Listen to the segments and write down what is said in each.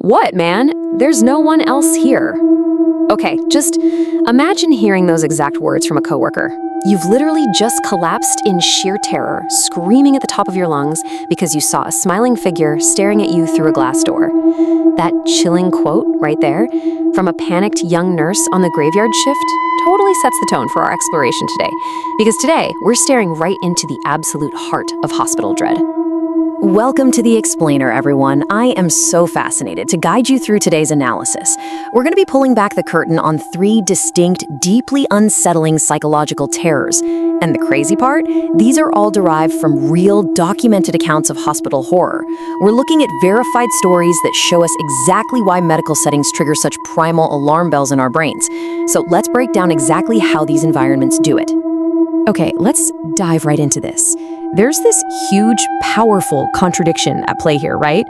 What, man? There's no one else here. Okay, just imagine hearing those exact words from a coworker. You've literally just collapsed in sheer terror, screaming at the top of your lungs because you saw a smiling figure staring at you through a glass door. That chilling quote right there from a panicked young nurse on the graveyard shift totally sets the tone for our exploration today. Because today, we're staring right into the absolute heart of hospital dread. Welcome to The Explainer, everyone. I am so fascinated to guide you through today's analysis. We're going to be pulling back the curtain on 3 distinct, deeply unsettling psychological terrors. And the crazy part? These are all derived from real, documented accounts of hospital horror. We're looking at verified stories that show us exactly why medical settings trigger such primal alarm bells in our brains. So let's break down exactly how these environments do it. Okay, let's dive right into this. There's this huge, powerful contradiction at play here, right?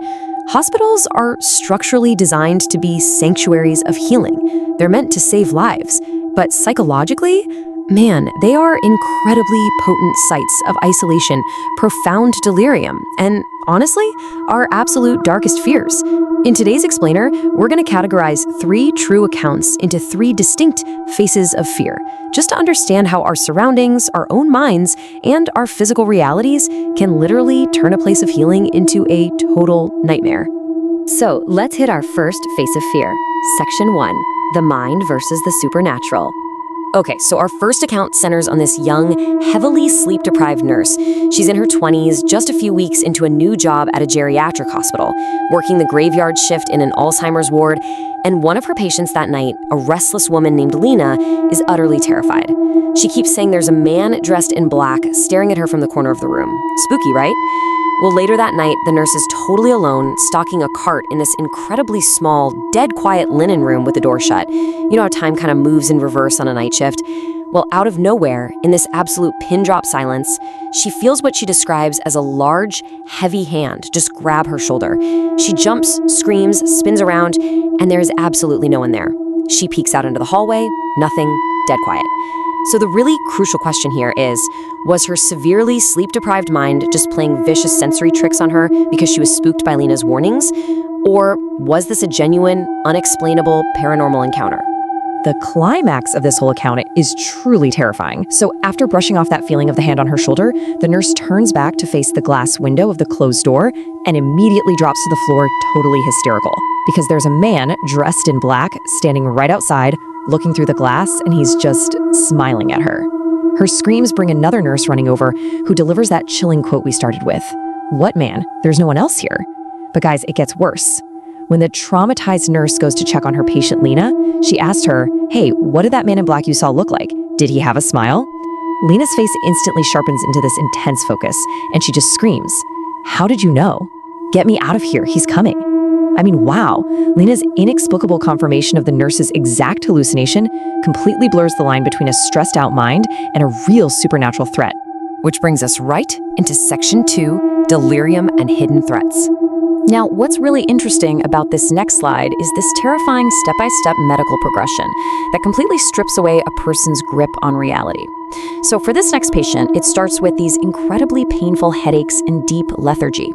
Hospitals are structurally designed to be sanctuaries of healing. They're meant to save lives. But psychologically, man, they are incredibly potent sites of isolation, profound delirium, and honestly, our absolute darkest fears. In today's Explainer, we're going to categorize 3 true accounts into 3 distinct faces of fear, just to understand how our surroundings, our own minds, and our physical realities can literally turn a place of healing into a total nightmare. So let's hit our first face of fear. Section 1, the mind versus the supernatural. Okay, so our first account centers on this young, heavily sleep-deprived nurse. She's in her 20s, just a few weeks into a new job at a geriatric hospital, working the graveyard shift in an Alzheimer's ward, and one of her patients that night, a restless woman named Lena, is utterly terrified. She keeps saying there's a man dressed in black staring at her from the corner of the room. Spooky, right? Well, later that night, the nurse is totally alone, stalking a cart in this incredibly small, dead quiet linen room with the door shut. You know how time kind of moves in reverse on a night shift? Well, out of nowhere, in this absolute pin-drop silence, she feels what she describes as a large, heavy hand just grab her shoulder. She jumps, screams, spins around, and there is absolutely no one there. She peeks out into the hallway, nothing, dead quiet. So the really crucial question here is, was her severely sleep-deprived mind just playing vicious sensory tricks on her because she was spooked by Lena's warnings? Or was this a genuine, unexplainable paranormal encounter? The climax of this whole account is truly terrifying. So after brushing off that feeling of the hand on her shoulder, the nurse turns back to face the glass window of the closed door and immediately drops to the floor, totally hysterical. Because there's a man dressed in black standing right outside, looking through the glass, and he's just smiling at her. Her screams bring another nurse running over, who delivers that chilling quote we started with. What man? There's no one else here. But guys, it gets worse. When the traumatized nurse goes to check on her patient Lena, she asked her, hey, what did that man in black you saw look like? Did he have a smile? Lena's face instantly sharpens into this intense focus, and she just screams, how did you know? Get me out of here, he's coming. I mean, wow, Lena's inexplicable confirmation of the nurse's exact hallucination completely blurs the line between a stressed out mind and a real supernatural threat. Which brings us right into Section 2, delirium and hidden threats. Now, what's really interesting about this next slide is this terrifying step-by-step medical progression that completely strips away a person's grip on reality. So for this next patient, it starts with these incredibly painful headaches and deep lethargy.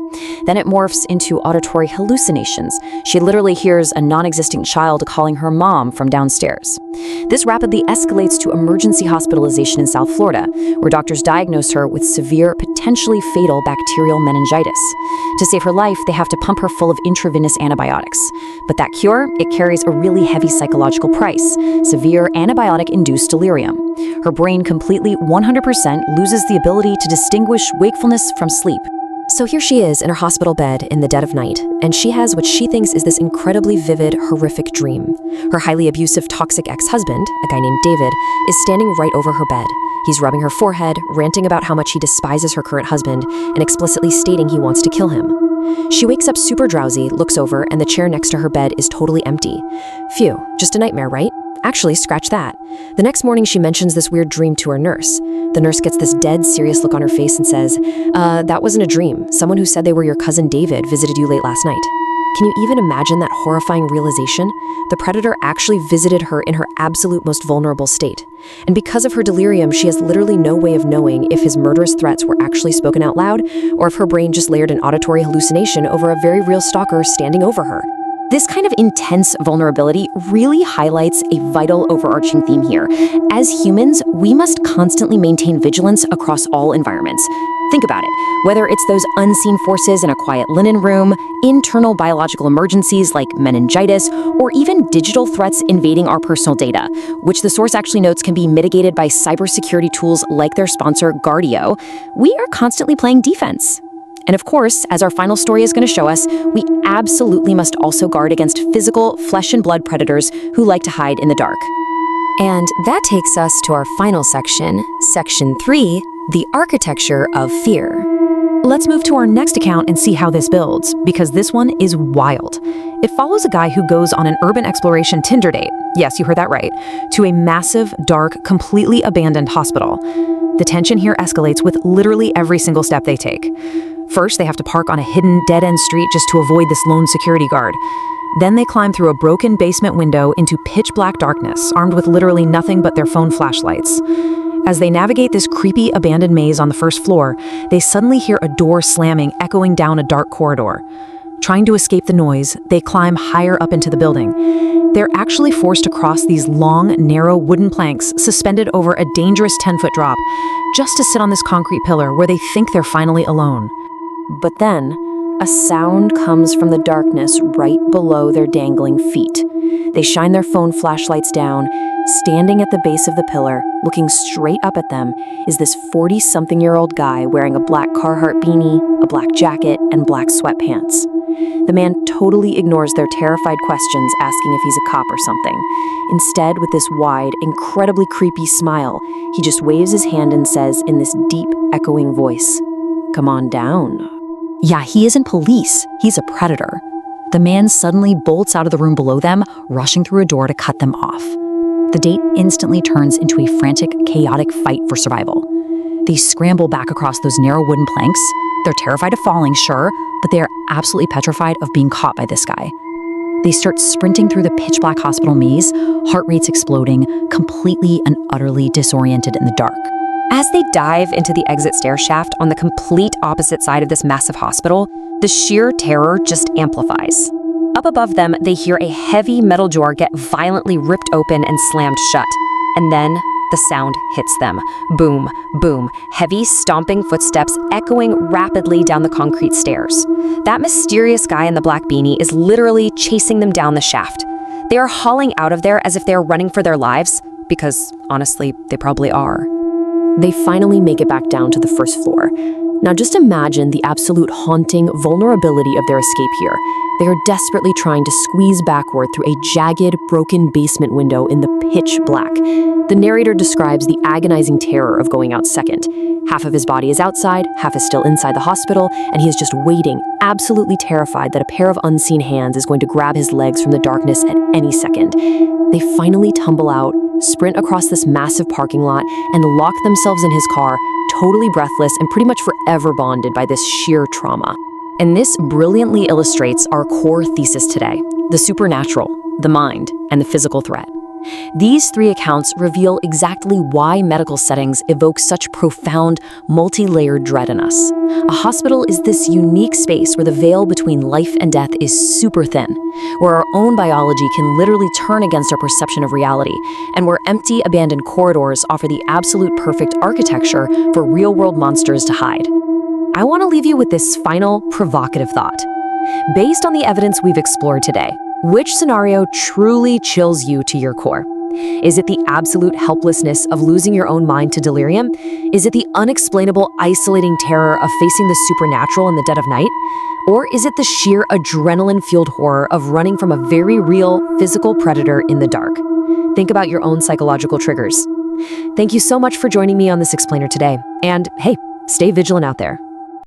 Then it morphs into auditory hallucinations. She literally hears a non-existent child calling her mom from downstairs. This rapidly escalates to emergency hospitalization in South Florida, where doctors diagnose her with severe, potentially fatal bacterial meningitis. To save her life, they have to pump her full of intravenous antibiotics. But that cure, it carries a really heavy psychological price: severe antibiotic-induced delirium. Her brain completely 100% loses the ability to distinguish wakefulness from sleep. So here she is in her hospital bed in the dead of night, and she has what she thinks is this incredibly vivid, horrific dream. Her highly abusive, toxic ex-husband, a guy named David, is standing right over her bed. He's rubbing her forehead, ranting about how much he despises her current husband, and explicitly stating he wants to kill him. She wakes up super drowsy, looks over, and the chair next to her bed is totally empty. Phew, just a nightmare, right? Actually, scratch that. The next morning, she mentions this weird dream to her nurse. The nurse gets this dead serious look on her face and says, that wasn't a dream. Someone who said they were your cousin David visited you late last night. Can you even imagine that horrifying realization? The predator actually visited her in her absolute most vulnerable state. And because of her delirium, she has literally no way of knowing if his murderous threats were actually spoken out loud, or if her brain just layered an auditory hallucination over a very real stalker standing over her. This kind of intense vulnerability really highlights a vital overarching theme here. As humans, we must constantly maintain vigilance across all environments. Think about it. Whether it's those unseen forces in a quiet linen room, internal biological emergencies like meningitis, or even digital threats invading our personal data, which the source actually notes can be mitigated by cybersecurity tools like their sponsor, Guardio, we are constantly playing defense. And of course, as our final story is going to show us, we absolutely must also guard against physical, flesh and blood predators who like to hide in the dark. And that takes us to our final section, Section 3, the architecture of fear. Let's move to our next account and see how this builds, because this one is wild. It follows a guy who goes on an urban exploration Tinder date, yes, you heard that right, to a massive, dark, completely abandoned hospital. The tension here escalates with literally every single step they take. First, they have to park on a hidden, dead-end street just to avoid this lone security guard. Then they climb through a broken basement window into pitch-black darkness, armed with literally nothing but their phone flashlights. As they navigate this creepy, abandoned maze on the first floor, they suddenly hear a door slamming, echoing down a dark corridor. Trying to escape the noise, they climb higher up into the building. They're actually forced to cross these long, narrow wooden planks suspended over a dangerous 10-foot drop, just to sit on this concrete pillar where they think they're finally alone. But then, a sound comes from the darkness right below their dangling feet. They shine their phone flashlights down. Standing at the base of the pillar, looking straight up at them, is this 40-something-year-old guy wearing a black Carhartt beanie, a black jacket, and black sweatpants. The man totally ignores their terrified questions, asking if he's a cop or something. Instead, with this wide, incredibly creepy smile, he just waves his hand and says in this deep, echoing voice, "Come on down." Yeah, he isn't police. He's a predator. The man suddenly bolts out of the room below them, rushing through a door to cut them off. The date instantly turns into a frantic, chaotic fight for survival. They scramble back across those narrow wooden planks. They're terrified of falling, sure, but they are absolutely petrified of being caught by this guy. They start sprinting through the pitch-black hospital maze, heart rates exploding, completely and utterly disoriented in the dark. As they dive into the exit stair shaft on the complete opposite side of this massive hospital, the sheer terror just amplifies. Up above them, they hear a heavy metal door get violently ripped open and slammed shut. And then the sound hits them. Boom, boom, heavy stomping footsteps echoing rapidly down the concrete stairs. That mysterious guy in the black beanie is literally chasing them down the shaft. They are hauling out of there as if they are running for their lives, because honestly, they probably are. They finally make it back down to the first floor. Now just imagine the absolute haunting vulnerability of their escape here. They are desperately trying to squeeze backward through a jagged, broken basement window in the pitch black. The narrator describes the agonizing terror of going out second. Half of his body is outside, half is still inside the hospital, and he is just waiting, absolutely terrified that a pair of unseen hands is going to grab his legs from the darkness at any second. They finally tumble out, sprint across this massive parking lot, and lock themselves in his car, totally breathless and pretty much forever bonded by this sheer trauma. And this brilliantly illustrates our core thesis today: the supernatural, the mind, and the physical threat. These three accounts reveal exactly why medical settings evoke such profound, multi-layered dread in us. A hospital is this unique space where the veil between life and death is super thin, where our own biology can literally turn against our perception of reality, and where empty, abandoned corridors offer the absolute perfect architecture for real-world monsters to hide. I want to leave you with this final, provocative thought. Based on the evidence we've explored today, which scenario truly chills you to your core? Is it the absolute helplessness of losing your own mind to delirium? Is it the unexplainable, isolating terror of facing the supernatural in the dead of night? Or is it the sheer adrenaline-fueled horror of running from a very real, physical predator in the dark? Think about your own psychological triggers. Thank you so much for joining me on this explainer today. And hey, stay vigilant out there.